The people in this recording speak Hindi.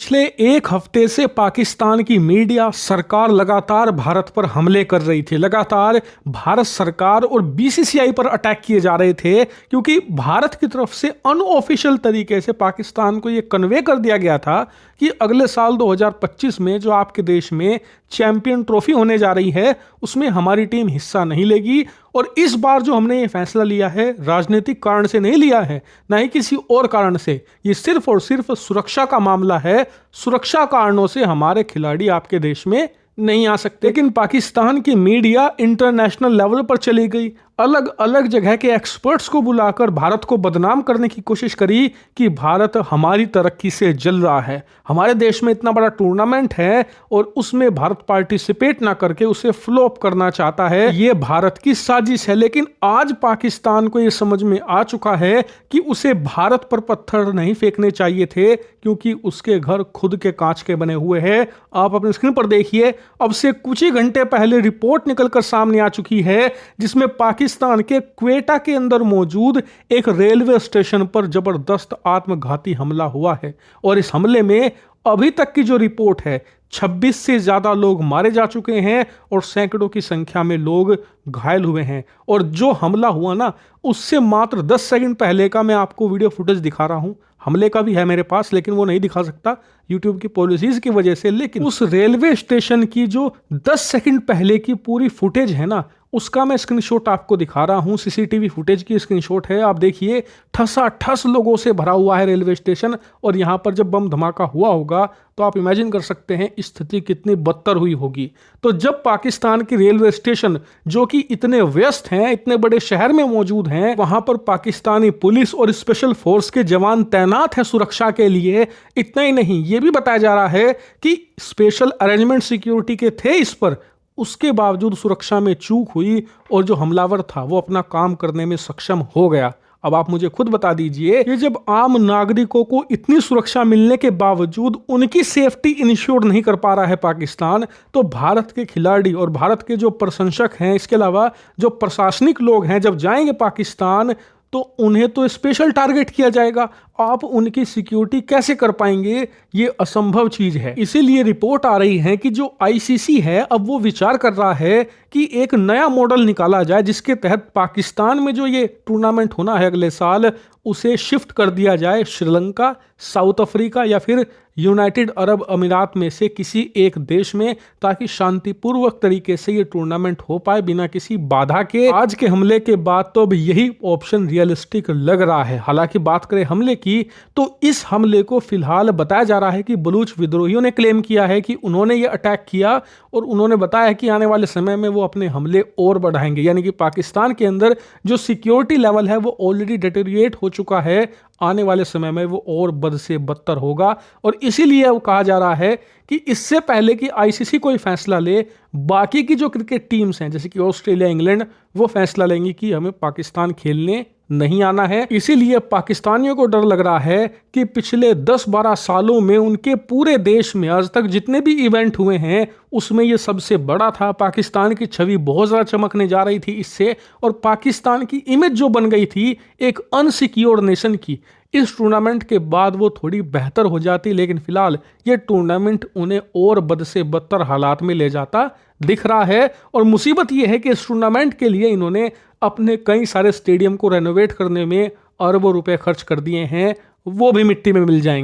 पिछले एक हफ्ते से पाकिस्तान की मीडिया सरकार लगातार भारत पर हमले कर रही थी। लगातार भारत सरकार और बीसीसीआई पर अटैक किए जा रहे थे क्योंकि भारत की तरफ से अनऑफिशियल तरीके से पाकिस्तान को यह कन्वे कर दिया गया था कि अगले साल 2025 में जो आपके देश में चैंपियन ट्रॉफी होने जा रही है उसमें हमारी टीम हिस्सा नहीं लेगी। और इस बार जो हमने ये फैसला लिया है राजनीतिक कारण से नहीं लिया है, ना ही किसी और कारण से, ये सिर्फ और सिर्फ सुरक्षा का मामला है। सुरक्षा कारणों से हमारे खिलाड़ी आपके देश में नहीं आ सकते। लेकिन पाकिस्तान की मीडिया इंटरनेशनल लेवल पर चली गई, अलग अलग जगह के एक्सपर्ट्स को बुलाकर भारत को बदनाम करने की कोशिश करी कि भारत हमारी तरक्की से जल रहा है, हमारे देश में इतना बड़ा टूर्नामेंट है और उसमें भारत पार्टिसिपेट ना करके उसे फ्लॉप करना चाहता है, ये भारत की साजिश है। लेकिन आज पाकिस्तान को ये समझ में आ चुका है कि उसे भारत पर पत्थर नहीं फेंकने चाहिए थे क्योंकि उसके घर खुद के कांच के बने हुए हैं। आप अपनी स्क्रीन पर देखिए, अब से कुछ ही घंटे पहले रिपोर्ट निकलकर सामने आ चुकी है जिसमें पाकिस्तान के क्वेटा के अंदर मौजूद एक रेलवे स्टेशन पर जबरदस्त आत्मघाती हमला हुआ है। और इस हमले में अभी तक की जो रिपोर्ट है 26 से ज्यादा लोग मारे जा चुके हैं और सैकड़ों की संख्या में लोग घायल हुए हैं। और जो हमला हुआ ना, उससे मात्र 10 सेकंड पहले का मैं आपको वीडियो फुटेज दिखा रहा हूं। हमले का भी है मेरे पास लेकिन वो नहीं दिखा सकता यूट्यूब की पॉलिसीज की वजह से। लेकिन उस रेलवे स्टेशन की जो 10 सेकंड पहले की पूरी फुटेज है ना, उसका मैं स्क्रीनशॉट आपको दिखा रहा हूं। सीसीटीवी फुटेज की स्क्रीनशॉट है, आप देखिए। ठसाठस लोगों से भरा हुआ है रेलवे स्टेशन। और यहां पर जब बम धमाका हुआ होगा तो आप इमेजिन कर सकते हैं स्थिति कितनी बदतर हुई होगी। तो जब पाकिस्तान की रेलवे स्टेशन जो कि इतने व्यस्त हैं, इतने बड़े शहर में मौजूद हैं, वहां पर पाकिस्तानी पुलिस और स्पेशल फोर्स के जवान तैनात हैं सुरक्षा के लिए। इतना ही नहीं, ये भी बताया जा रहा है कि स्पेशल अरेंजमेंट सिक्योरिटी के थे इस पर, उसके बावजूद सुरक्षा में चूक हुई और जो हमलावर था वो अपना काम करने में सक्षम हो गया। अब आप मुझे खुद बता दीजिए, ये जब आम नागरिकों को इतनी सुरक्षा मिलने के बावजूद उनकी सेफ्टी इंश्योर नहीं कर पा रहा है पाकिस्तान, तो भारत के खिलाड़ी और भारत के जो प्रशंसक हैं, इसके अलावा जो प्रशासनिक लोग हैं, जब जाएंगे पाकिस्तान तो उन्हें तो स्पेशल टारगेट किया जाएगा। आप उनकी सिक्योरिटी कैसे कर पाएंगे? ये असंभव चीज है। इसीलिए रिपोर्ट आ रही है कि जो आईसीसी है अब वो विचार कर रहा है कि एक नया मॉडल निकाला जाए जिसके तहत पाकिस्तान में जो ये टूर्नामेंट होना है अगले साल, उसे शिफ्ट कर दिया जाए श्रीलंका, साउथ अफ्रीका या फिर यूनाइटेड अरब अमीरात में से किसी एक देश में, ताकि शांतिपूर्वक तरीके से ये टूर्नामेंट हो पाए बिना किसी बाधा के। आज के हमले के बाद तो अब यही ऑप्शन रियलिस्टिक लग रहा है। हालांकि बात करें हमले की, तो इस हमले को फिलहाल बताया जा रहा है कि बलूच विद्रोहियों ने क्लेम किया है कि उन्होंने ये अटैक किया और उन्होंने बताया कि आने वाले समय में वो अपने हमले और बढ़ाएंगे। यानी कि पाकिस्तान के अंदर जो सिक्योरिटी लेवल है वो ऑलरेडी डिटेरिएट हो चुका है, आने वाले समय में वो और बद से बदतर होगा। और इसीलिए वो कहा जा रहा है कि इससे पहले कि आईसीसी कोई फैसला ले, बाकी की जो क्रिकेट टीम्स हैं जैसे कि ऑस्ट्रेलिया, इंग्लैंड, वो फैसला लेंगी कि हमें पाकिस्तान खेलने नहीं आना है। इसीलिए पाकिस्तानियों को डर लग रहा है कि पिछले 10-12 सालों में उनके पूरे देश में आज तक जितने भी इवेंट हुए हैं उसमें ये सबसे बड़ा था। पाकिस्तान की छवि बहुत ज़्यादा चमकने जा रही थी इससे, और पाकिस्तान की इमेज जो बन गई थी एक अनसिक्योर नेशन की, इस टूर्नामेंट के बाद वो थोड़ी बेहतर हो जाती। लेकिन फिलहाल ये टूर्नामेंट उन्हें और बद से बदतर हालात में ले जाता दिख रहा है। और मुसीबत ये है कि इस टूर्नामेंट के लिए इन्होंने अपने कई सारे स्टेडियम को रेनोवेट करने में अरबों रुपए खर्च कर दिए हैं, वो भी मिट्टी में मिल जाएंगे।